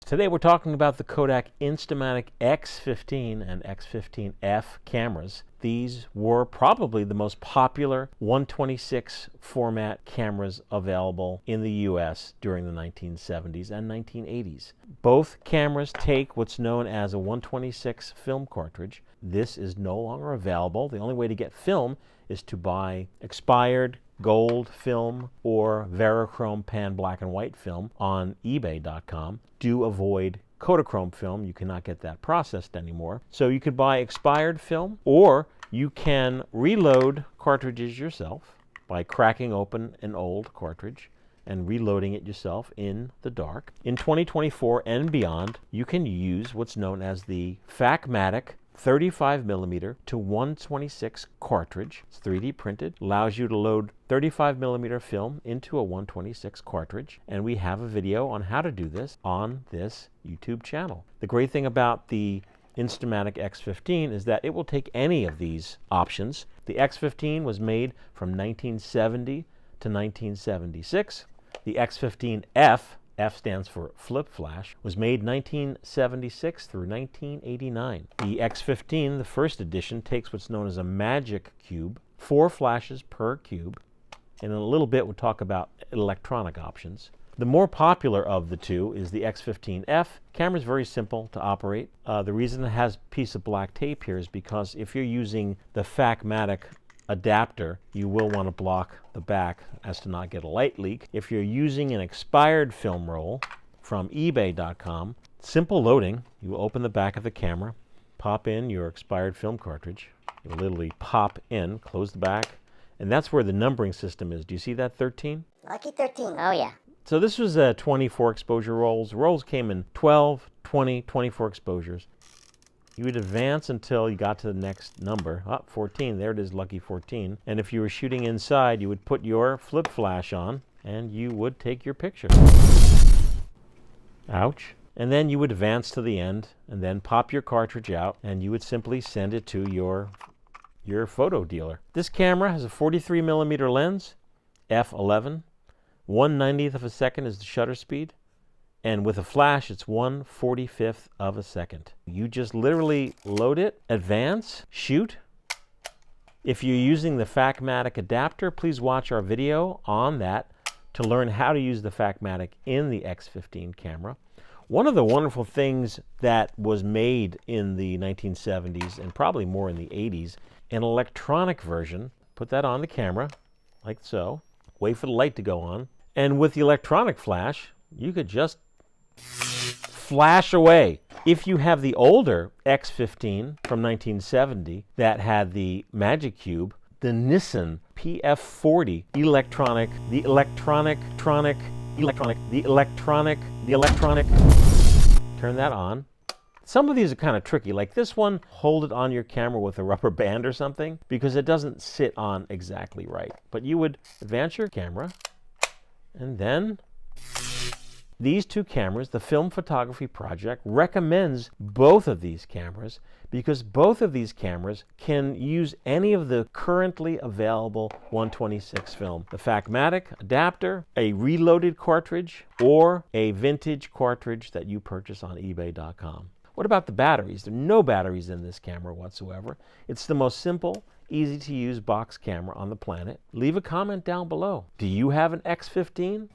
Today we're talking about the Kodak Instamatic X-15 and X-15F cameras. These were probably the most popular 126 format cameras available in the US during the 1970s and 1980s. Both cameras take what's known as a 126 film cartridge. This is no longer available. The only way to get film is to buy expired gold film or Verichrome pan black and white film on ebay.com. Do avoid Kodachrome film. You cannot get that processed anymore. So you could buy expired film, or you can reload cartridges yourself by cracking open an old cartridge and reloading it yourself in the dark. In 2024 and beyond, you can use what's known as the Facmatic 35mm to 126 cartridge. It's 3D printed, allows you to load 35mm film into a 126 cartridge, and we have a video on how to do this on this YouTube channel. The great thing about the Instamatic X-15 is that it will take any of these options. The X-15 was made from 1970 to 1976. The X-15F, F stands for flip flash, was made 1976 through 1989. The X-15, the first edition, takes what's known as a magic cube, 4 flashes per cube, and in a little bit we'll talk about electronic options. The more popular of the two is the X-15F. Camera is very simple to operate. The reason it has a piece of black tape here is because if you're using the Facmatic adapter, you will want to block the back as to not get a light leak. If you're using an expired film roll from ebay.com, simple loading. You will open the back of the camera, pop in your expired film cartridge. You will literally pop in, close the back, and that's where the numbering system is. Do you see that 13? Lucky 13. Oh, yeah. So this was 24 exposure rolls. Rolls came in 12, 20, 24 exposures. You would advance until you got to the next number. 14, there it is, lucky 14. And if you were shooting inside, you would put your flip flash on and you would take your picture. Ouch. And then you would advance to the end and then pop your cartridge out and you would simply send it to your photo dealer. This camera has a 43mm lens, f11. 1/90th of a second is the shutter speed. And with a flash, it's 1/45th of a second. You just literally load it, advance, shoot. If you're using the Facmatic adapter, please watch our video on that to learn how to use the Facmatic in the X-15 camera. One of the wonderful things that was made in the 1970s, and probably more in the 80s, an electronic version. Put that on the camera, like so. Wait for the light to go on. And with the electronic flash, you could just flash away. If you have the older X-15 from 1970 that had the Magic Cube, the Nissan PF40 electronic, turn that on. Some of these are kind of tricky, like this one, hold it on your camera with a rubber band or something, because it doesn't sit on exactly right. But you would advance your camera, and then these two cameras, the Film Photography Project recommends both of these cameras because both of these cameras can use any of the currently available 126 film. The Facmatic adapter, a reloaded cartridge, or a vintage cartridge that you purchase on ebay.com. What about the batteries? There are no batteries in this camera whatsoever. It's the most simple, easy to use box camera on the planet. Leave a comment down below. Do you have an X-15?